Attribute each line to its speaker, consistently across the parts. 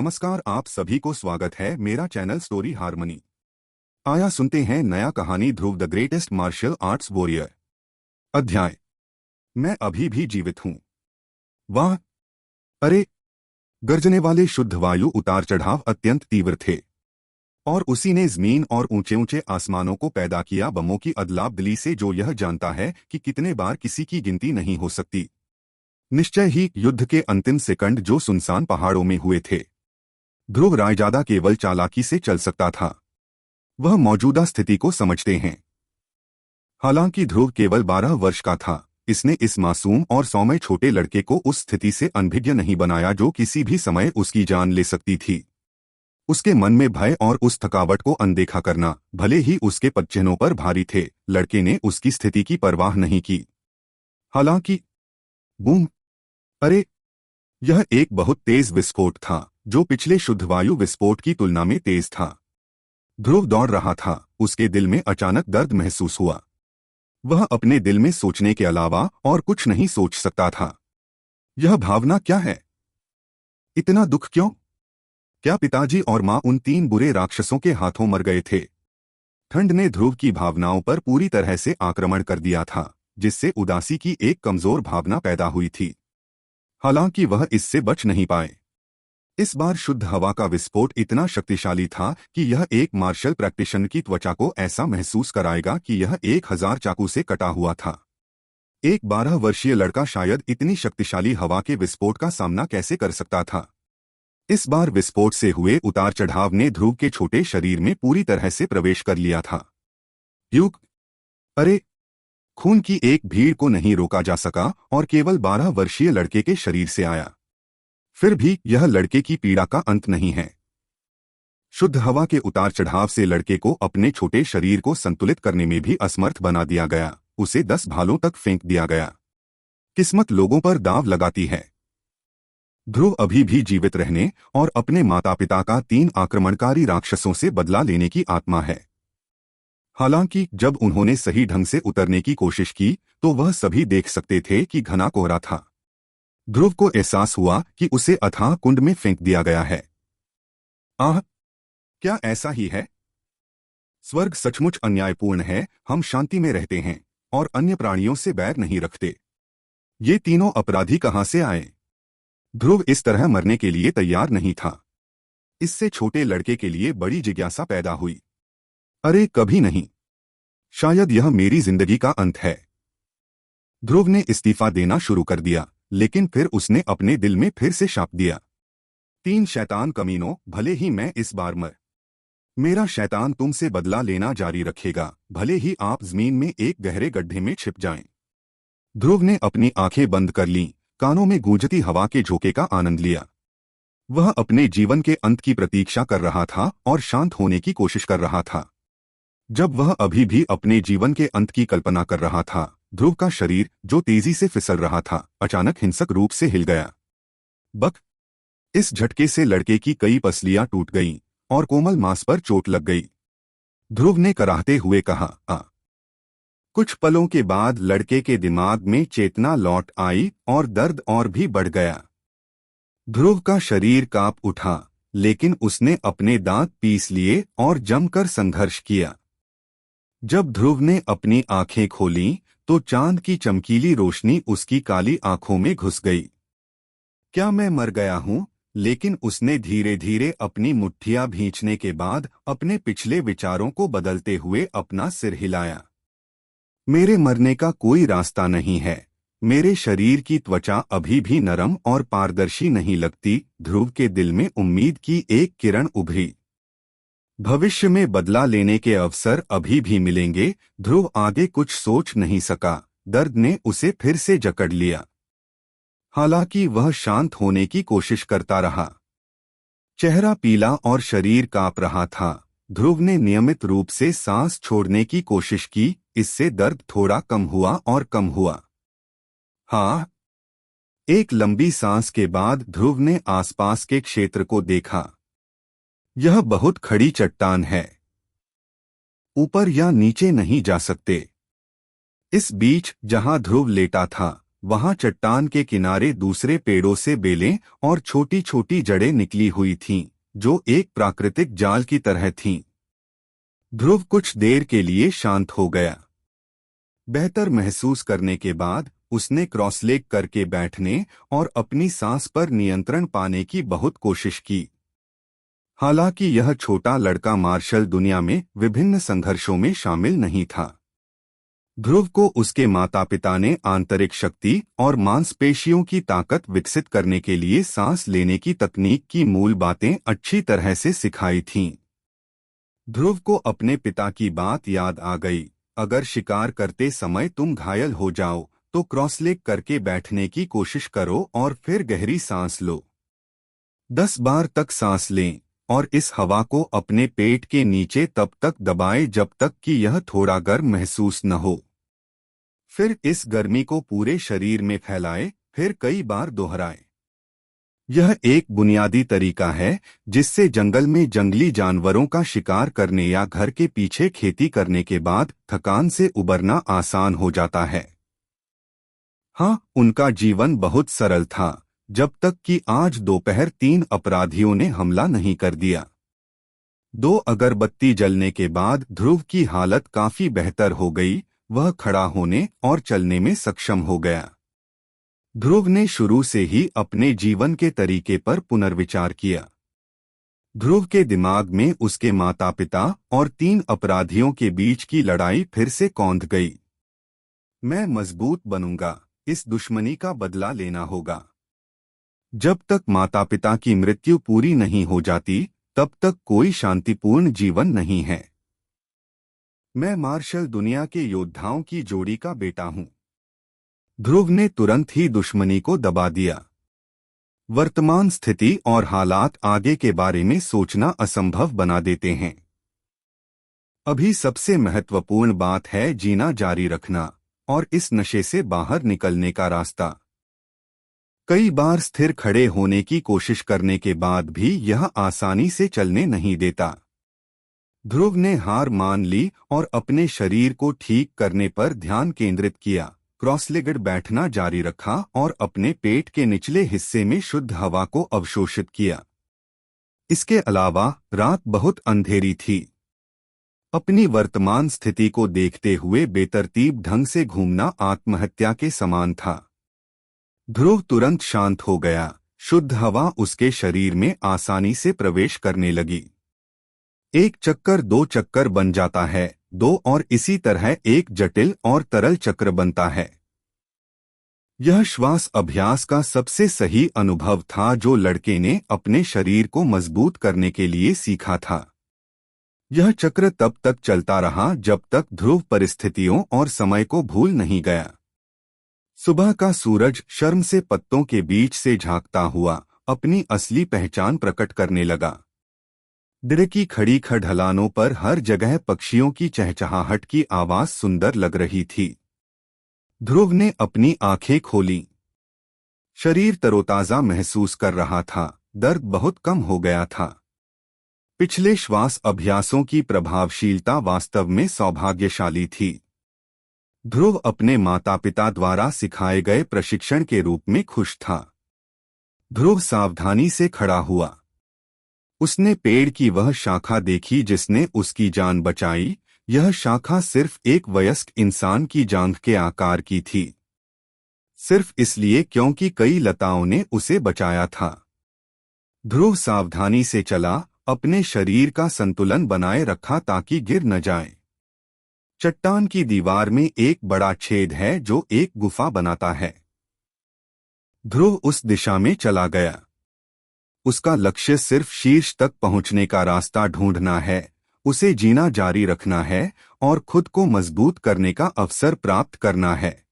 Speaker 1: नमस्कार, आप सभी को स्वागत है मेरा चैनल स्टोरी हार्मनी। आया सुनते हैं नया कहानी Dhruv the greatest martial arts warrior. अध्याय, मैं अभी भी जीवित हूँ। वाह, अरे! गर्जने वाले शुद्ध वायु उतार चढ़ाव अत्यंत तीव्र थे और उसी ने जमीन और ऊंचे ऊंचे आसमानों को पैदा किया। बमों की अदलाबदली से जो यह जानता है कि कितने बार किसी की गिनती नहीं हो सकती। निश्चय ही युद्ध के अंतिम सेकंड जो सुनसान पहाड़ों में हुए थे। ध्रुव रायजादा केवल चालाकी से चल सकता था। वह मौजूदा स्थिति को समझते हैं। हालांकि ध्रुव केवल 12 वर्ष का था, इसने इस मासूम और सौम्य छोटे लड़के को उस स्थिति से अनभिज्ञ नहीं बनाया जो किसी भी समय उसकी जान ले सकती थी। उसके मन में भय और उस थकावट को अनदेखा करना, भले ही उसके पदचिन्हों पर भारी थे, लड़के ने उसकी स्थिति की परवाह नहीं की। हालांकि बूम! अरे! यह एक बहुत तेज विस्फोट था जो पिछले शुद्ध वायु विस्फोट की तुलना में तेज था। ध्रुव दौड़ रहा था, उसके दिल में अचानक दर्द महसूस हुआ। वह अपने दिल में सोचने के अलावा और कुछ नहीं सोच सकता था। यह भावना क्या है? इतना दुख क्यों? क्या पिताजी और मां उन 3 बुरे राक्षसों के हाथों मर गए थे? ठंड ने ध्रुव की भावनाओं पर पूरी तरह से आक्रमण कर दिया था, जिससे उदासी की एक कमजोर भावना पैदा हुई थी। हालांकि वह इससे बच नहीं पाए। इस बार शुद्ध हवा का विस्फोट इतना शक्तिशाली था कि यह एक मार्शल प्रैक्टिशनर की त्वचा को ऐसा महसूस कराएगा कि यह 1000 चाकू से कटा हुआ था। एक 12 वर्षीय लड़का शायद इतनी शक्तिशाली हवा के विस्फोट का सामना कैसे कर सकता था? इस बार विस्फोट से हुए उतार चढ़ाव ने ध्रुव के छोटे शरीर में पूरी तरह से प्रवेश कर लिया था। युग! अरे! खून की एक भीड़ को नहीं रोका जा सका और केवल 12 वर्षीय लड़के के शरीर से आया। फिर भी यह लड़के की पीड़ा का अंत नहीं है। शुद्ध हवा के उतार चढ़ाव से लड़के को अपने छोटे शरीर को संतुलित करने में भी असमर्थ बना दिया गया। उसे 10 भालों तक फेंक दिया गया। किस्मत लोगों पर दाव लगाती है। ध्रुव अभी भी जीवित रहने और अपने माता पिता का 3 आक्रमणकारी राक्षसों से बदला लेने की आत्मा है। हालांकि जब उन्होंने सही ढंग से उतरने की कोशिश की तो वह सभी देख सकते थे कि घना कोहरा था। ध्रुव को एहसास हुआ कि उसे अथाह कुंड में फेंक दिया गया है। आह! क्या ऐसा ही है? स्वर्ग सचमुच अन्यायपूर्ण है। हम शांति में रहते हैं और अन्य प्राणियों से बैर नहीं रखते। ये तीनों अपराधी कहां से आए? ध्रुव इस तरह मरने के लिए तैयार नहीं था। इससे छोटे लड़के के लिए बड़ी जिज्ञासा पैदा हुई। अरे कभी नहीं! शायद यह मेरी जिंदगी का अंत है। ध्रुव ने इस्तीफा देना शुरू कर दिया, लेकिन फिर उसने अपने दिल में फिर से शाप दिया। 3 शैतान कमीनों, भले ही मैं इस बार मर, मेरा शैतान तुमसे बदला लेना जारी रखेगा, भले ही आप जमीन में एक गहरे गड्ढे में छिप जाएं। ध्रुव ने अपनी आंखें बंद कर लीं, कानों में गूंजती हवा के झोंके का आनंद लिया। वह अपने जीवन के अंत की प्रतीक्षा कर रहा था और शांत होने की कोशिश कर रहा था। जब वह अभी भी अपने जीवन के अंत की कल्पना कर रहा था, ध्रुव का शरीर, जो तेजी से फिसल रहा था, अचानक हिंसक रूप से हिल गया। बक! इस झटके से लड़के की कई पसलियां टूट गईं और कोमल मांस पर चोट लग गई। ध्रुव ने कराहते हुए कहा, आ। कुछ पलों के बाद लड़के के दिमाग में चेतना लौट आई और दर्द और भी बढ़ गया। ध्रुव का शरीर कांप उठा, लेकिन उसने अपने दांत पीस लिए और जमकर संघर्ष किया। जब ध्रुव ने अपनी आंखें खोलीं तो चांद की चमकीली रोशनी उसकी काली आंखों में घुस गई। क्या मैं मर गया हूं? लेकिन उसने धीरे धीरे अपनी मुट्ठियां भींचने के बाद अपने पिछले विचारों को बदलते हुए अपना सिर हिलाया। मेरे मरने का कोई रास्ता नहीं है। मेरे शरीर की त्वचा अभी भी नरम और पारदर्शी नहीं लगती। ध्रुव के दिल में उम्मीद की एक किरण उभरी। भविष्य में बदला लेने के अवसर अभी भी मिलेंगे। ध्रुव आगे कुछ सोच नहीं सका। दर्द ने उसे फिर से जकड़ लिया। हालांकि वह शांत होने की कोशिश करता रहा। चेहरा पीला और शरीर कांप रहा था। ध्रुव ने नियमित रूप से सांस छोड़ने की कोशिश की, इससे दर्द थोड़ा कम हुआ और कम हुआ। हाँ। एक लंबी सांस के बाद ध्रुव ने आसपास के क्षेत्र को देखा। यह बहुत खड़ी चट्टान है। ऊपर या नीचे नहीं जा सकते। इस बीच जहां ध्रुव लेटा था, वहां चट्टान के किनारे दूसरे पेड़ों से बेलें और छोटी छोटी जड़ें निकली हुई थीं, जो एक प्राकृतिक जाल की तरह थीं। ध्रुव कुछ देर के लिए शांत हो गया। बेहतर महसूस करने के बाद उसने क्रॉसलेग करके बैठने और अपनी सांस पर नियंत्रण पाने की बहुत कोशिश की। हालांकि यह छोटा लड़का मार्शल दुनिया में विभिन्न संघर्षों में शामिल नहीं था। ध्रुव को उसके माता पिता ने आंतरिक शक्ति और मांसपेशियों की ताकत विकसित करने के लिए सांस लेने की तकनीक की मूल बातें अच्छी तरह से सिखाई थीं। ध्रुव को अपने पिता की बात याद आ गई, अगर शिकार करते समय तुम घायल हो जाओ तो क्रॉसलेग करके बैठने की कोशिश करो और फिर गहरी सांस लो। 10 बार तक सांस लें और इस हवा को अपने पेट के नीचे तब तक दबाएं जब तक कि यह थोड़ा गर्म महसूस न हो। फिर इस गर्मी को पूरे शरीर में फैलाएं, फिर कई बार दोहराएं। यह एक बुनियादी तरीका है जिससे जंगल में जंगली जानवरों का शिकार करने या घर के पीछे खेती करने के बाद थकान से उबरना आसान हो जाता है। हाँ, उनका जीवन बहुत सरल था, जब तक कि आज दोपहर 3 अपराधियों ने हमला नहीं कर दिया। 2 अगरबत्ती जलने के बाद ध्रुव की हालत काफी बेहतर हो गई, वह खड़ा होने और चलने में सक्षम हो गया। ध्रुव ने शुरू से ही अपने जीवन के तरीके पर पुनर्विचार किया। ध्रुव के दिमाग में उसके माता पिता और 3 अपराधियों के बीच की लड़ाई फिर से कौंध गई। मैं मजबूत बनूंगा, इस दुश्मनी का बदला लेना होगा। जब तक माता पिता की मृत्यु पूरी नहीं हो जाती, तब तक कोई शांतिपूर्ण जीवन नहीं है। मैं मार्शल दुनिया के योद्धाओं की जोड़ी का बेटा हूं। ध्रुव ने तुरंत ही दुश्मनी को दबा दिया। वर्तमान स्थिति और हालात आगे के बारे में सोचना असंभव बना देते हैं। अभी सबसे महत्वपूर्ण बात है जीना जारी रखना और इस नशे से बाहर निकलने का रास्ता। कई बार स्थिर खड़े होने की कोशिश करने के बाद भी यह आसानी से चलने नहीं देता। ध्रुव ने हार मान ली और अपने शरीर को ठीक करने पर ध्यान केंद्रित किया, क्रॉसलेगड बैठना जारी रखा और अपने पेट के निचले हिस्से में शुद्ध हवा को अवशोषित किया। इसके अलावा रात बहुत अंधेरी थी। अपनी वर्तमान स्थिति को देखते हुए बेतरतीब ढंग से घूमना आत्महत्या के समान था। ध्रुव तुरंत शांत हो गया, शुद्ध हवा उसके शरीर में आसानी से प्रवेश करने लगी। 1 चक्कर 2 चक्कर बन जाता है, 2 और इसी तरह एक जटिल और तरल चक्र बनता है। यह श्वास अभ्यास का सबसे सही अनुभव था जो लड़के ने अपने शरीर को मजबूत करने के लिए सीखा था। यह चक्र तब तक चलता रहा जब तक ध्रुव परिस्थितियों और समय को भूल नहीं गया। सुबह का सूरज शर्म से पत्तों के बीच से झांकता हुआ अपनी असली पहचान प्रकट करने लगा। दिन की खड़ी ढलानों पर हर जगह पक्षियों की चहचहाहट की आवाज सुंदर लग रही थी। ध्रुव ने अपनी आंखें खोलीं। शरीर तरोताजा महसूस कर रहा था, दर्द बहुत कम हो गया था। पिछले श्वास अभ्यासों की प्रभावशीलता वास्तव में सौभाग्यशाली थी। ध्रुव अपने माता पिता द्वारा सिखाए गए प्रशिक्षण के रूप में खुश था। ध्रुव सावधानी से खड़ा हुआ। उसने पेड़ की वह शाखा देखी जिसने उसकी जान बचाई। यह शाखा सिर्फ एक वयस्क इंसान की जांघ के आकार की थी, सिर्फ इसलिए क्योंकि कई लताओं ने उसे बचाया था। ध्रुव सावधानी से चला, अपने शरीर का संतुलन बनाए रखा ताकि गिर न जाए। चट्टान की दीवार में एक बड़ा छेद है जो एक गुफा बनाता है। ध्रुव उस दिशा में चला गया। उसका लक्ष्य सिर्फ शीर्ष तक पहुंचने का रास्ता ढूंढना है, उसे जीना जारी रखना है और खुद को मजबूत करने का अवसर प्राप्त करना है।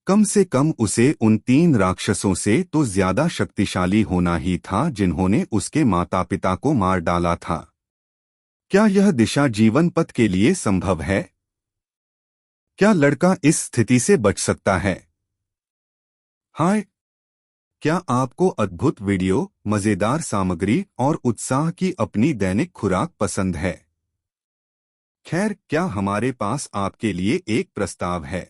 Speaker 1: कम से कम उसे उन 3 राक्षसों से तो ज्यादा शक्तिशाली होना ही था जिन्होंने उसके माता पिता को मार डाला था। क्या यह दिशा जीवन पथ के लिए संभव है? क्या लड़का इस स्थिति से बच सकता है? हाय, क्या आपको अद्भुत वीडियो, मजेदार सामग्री और उत्साह की अपनी दैनिक खुराक पसंद है? खैर, क्या हमारे पास आपके लिए एक प्रस्ताव है।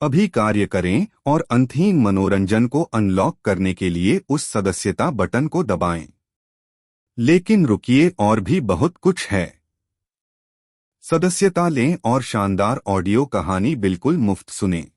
Speaker 1: अभी कार्य करें और अंतहीन मनोरंजन को अनलॉक करने के लिए उस सदस्यता बटन को दबाएं। लेकिन रुकिए, और भी बहुत कुछ है। सदस्यता लें और शानदार ऑडियो कहानी बिल्कुल मुफ्त सुनें।